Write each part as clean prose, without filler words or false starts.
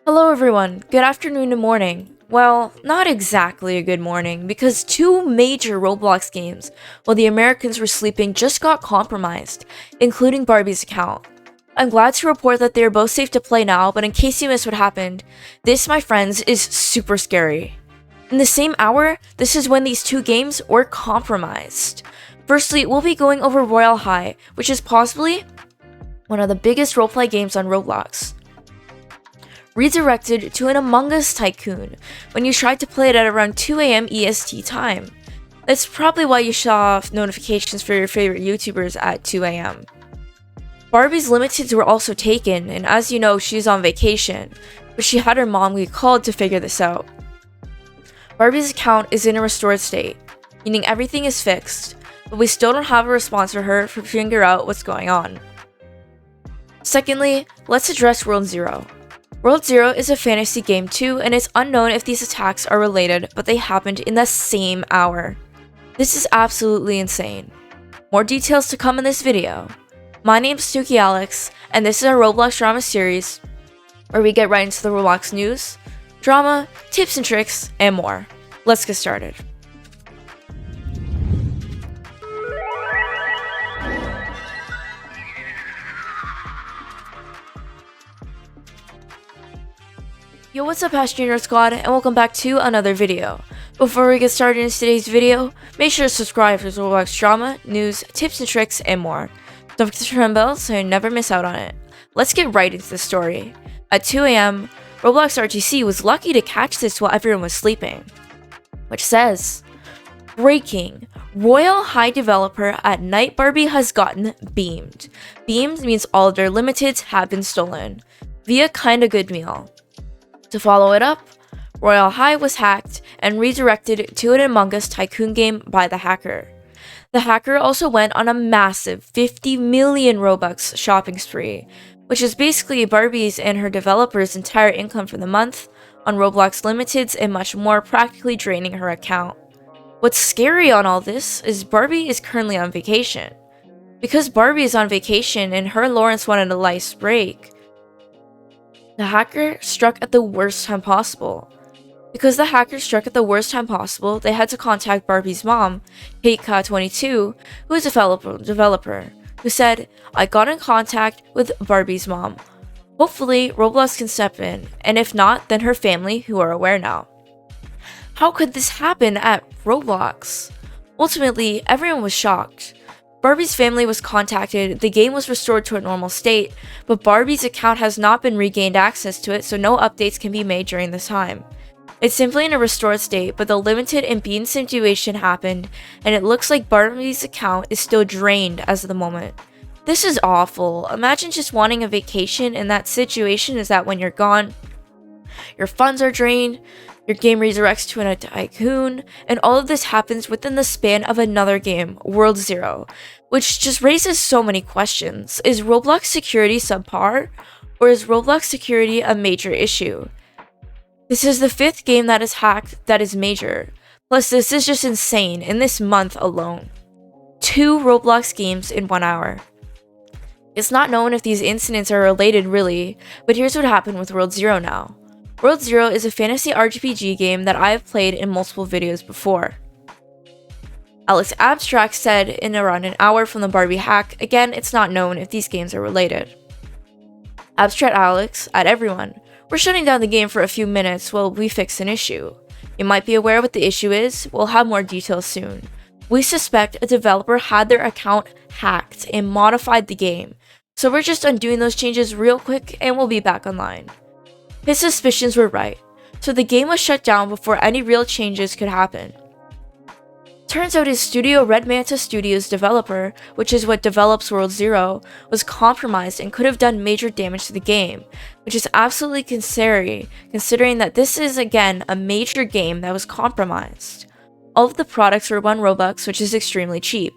Hello everyone, good afternoon and morning. Well, not exactly a good morning, because two major Roblox games while the Americans were sleeping just got compromised, including Barbie's account. I'm glad to report that they are both safe to play now, but in case you missed what happened, this, my friends, is super scary. In the same hour, this is when these two games were compromised. Firstly, we'll be going over Royale High, which is possibly one of the biggest roleplay games on Roblox. Redirected to an Among Us tycoon when you tried to play it at around 2 a.m. EST time. That's probably why you saw notifications for your favorite YouTubers at 2 a.m. Barbie's limiteds were also taken, and as you know, she's on vacation, but she had her mom get called to figure this out. Barbie's account is in a restored state, meaning everything is fixed, but we still don't have a response for her to figure out what's going on. Secondly, let's address World Zero. World Zero is a fantasy game too, and it's unknown if these attacks are related, but they happened in the same hour. This is absolutely insane. More details to come in this video. My name's TanookiAlex, and this is our Roblox drama series, where we get right into the Roblox news, drama, tips and tricks, and more. Let's get started. Yo, what's up, Junior Squad, and welcome back to another video. Before we get started in today's video, make sure to subscribe for Roblox drama, news, tips and tricks, and more. Don't forget to turn on bell so you never miss out on it. Let's get right into the story. At 2 a.m., Roblox RTC was lucky to catch this while everyone was sleeping. Which says, breaking. Royale High developer at night Barbie has gotten beamed. Beamed means all of their limiteds have been stolen. Via kinda good meal. To follow it up, Royale High was hacked and redirected to an Among Us tycoon game by the hacker. The hacker also went on a massive 50 million Robux shopping spree, which is basically Barbie's and her developer's entire income for the month on Roblox limiteds and much more, practically draining her account. What's scary on all this is Barbie is currently on vacation. Because Barbie is on vacation and her and Lawrence wanted a nice break, the hacker struck at the worst time possible. Because the hacker struck at the worst time possible, they had to contact Barbie's mom, Kate22, who is a developer, who said, "I got in contact with Barbie's mom. Hopefully, Roblox can step in, and if not, then her family, who are aware now." How could this happen at Roblox? Ultimately, everyone was shocked. Barbie's family was contacted, the game was restored to a normal state, but Barbie's account has not been regained access to it, so no updates can be made during this time. It's simply in a restored state, but the limited and bean situation happened, and it looks like Barbie's account is still drained as of the moment. This is awful. Imagine just wanting a vacation, and that situation is that when you're gone, your funds are drained, your game redirects to a tycoon, and all of this happens within the span of another game, World Zero, which just raises so many questions. Is Roblox security subpar, or is Roblox security a major issue? This is the 5th game that is hacked that is major. Plus, this is just insane in this month alone. 2 Roblox games in 1 hour. It's not known if these incidents are related really, but here's what happened with World Zero now. World Zero is a fantasy RPG game that I have played in multiple videos before. Alex Abstract said in around an hour from the Barbie hack, again, it's not known if these games are related. Abstract Alex, at everyone, we're shutting down the game for a few minutes while we fix an issue. You might be aware what the issue is, we'll have more details soon. We suspect a developer had their account hacked and modified the game, so we're just undoing those changes real quick and we'll be back online. His suspicions were right, so the game was shut down before any real changes could happen. Turns out his studio, Red Manta Studios developer, which is what develops World Zero, was compromised and could have done major damage to the game, which is absolutely scary considering that this is again a major game that was compromised. All of the products were 1 Robux, which is extremely cheap.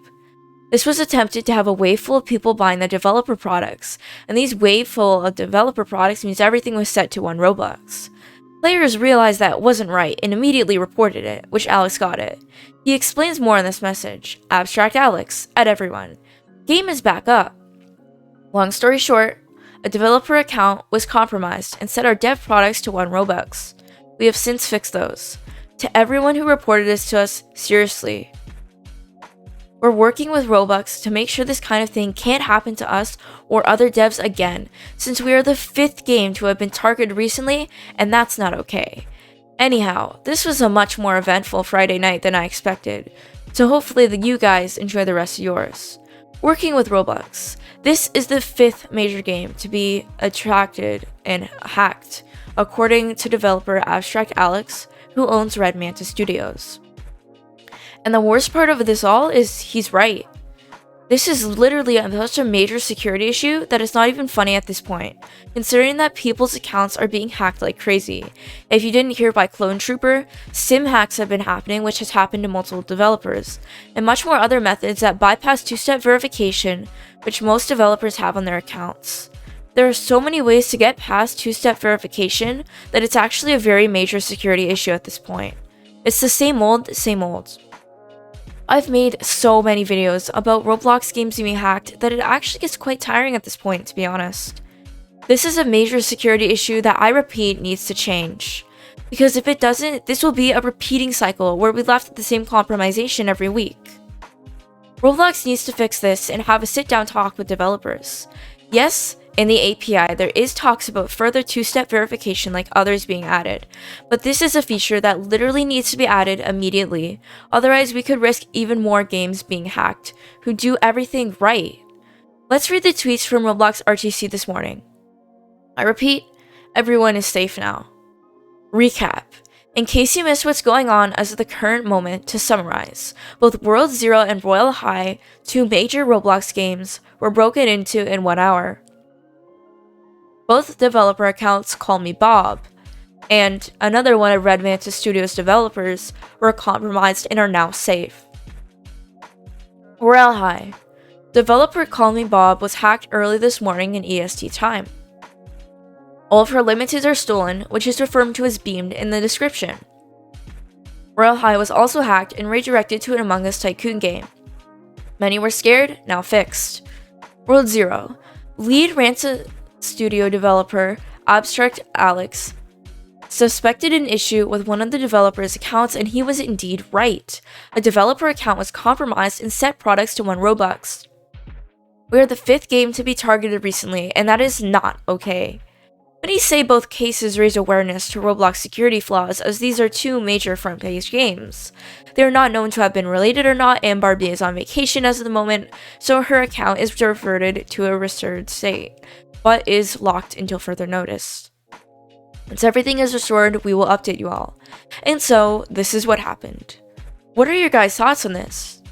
This was attempted to have a wave full of people buying the developer products, and these wave full of developer products means everything was set to 1 Robux. Players realized that wasn't right and immediately reported it, which Alex got it. He explains more in this message. Abstract Alex, at everyone. Game is back up. Long story short, A developer account was compromised and set our dev products to 1 Robux. We have since fixed those. To everyone who reported this to us, seriously. We're working with Roblox to make sure this kind of thing can't happen to us or other devs again, since we are the 5th game to have been targeted recently, and that's not okay. Anyhow, this was a much more eventful Friday night than I expected, so hopefully you guys enjoy the rest of yours. Working with Roblox. This is the 5th major game to be attracted and hacked, according to developer TanookiAlex, who owns Red Manta Studios. And the worst part of this all is he's right. This is literally such a major security issue that it's not even funny at this point, considering that people's accounts are being hacked like crazy. If you didn't hear by Clone Trooper, sim hacks have been happening, which has happened to multiple developers, and much more other methods that bypass two-step verification, which most developers have on their accounts. There are so many ways to get past two-step verification that it's actually a very major security issue at this point. It's the same old, same old. I've made so many videos about Roblox games being hacked that it actually gets quite tiring at this point, to be honest. This is a major security issue that I repeat needs to change. Because if it doesn't, this will be a repeating cycle where we left at the same compromisation every week. Roblox needs to fix this and have a sit-down talk with developers. Yes, in the API, there is talks about further two-step verification like others being added, but this is a feature that literally needs to be added immediately, otherwise we could risk even more games being hacked, who do everything right. Let's read the tweets from Roblox RTC this morning. I repeat, everyone is safe now. Recap. In case you missed what's going on as of the current moment, to summarize, both World Zero and Royale High, 2 major Roblox games, were broken into in 1 hour. Both developer accounts CallMehBob and another one of Red Manta Studios developers were compromised and are now safe. Royale High. Developer CallMehBob was hacked early this morning in EST time. All of her limiteds are stolen, which is referred to as beamed in the description. Royale High was also hacked and redirected to an Among Us Tycoon game. Many were scared, now fixed. World Zero. Lead Manta Studio developer TanookiAlex suspected an issue with one of the developer's accounts, and he was indeed right. A developer account was compromised and set products to 1 Robux. We are the 5th game to be targeted recently, and that is not okay. Many say both cases raise awareness to Roblox security flaws, as these are 2 major front-page games. They are not known to have been related or not, and Barbie is on vacation as of the moment, so her account is reverted to a restored state, but is locked until further notice. Once everything is restored, we will update you all. And so, this is what happened. What are your guys' thoughts on this?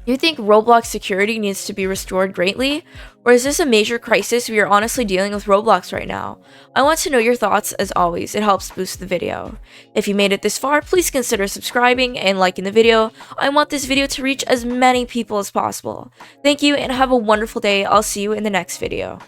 Do you think Roblox security needs to be restored greatly? Or is this a major crisis we are honestly dealing with Roblox right now? I want to know your thoughts as always, it helps boost the video. If you made it this far, please consider subscribing and liking the video. I want this video to reach as many people as possible. Thank you and have a wonderful day. I'll see you in the next video.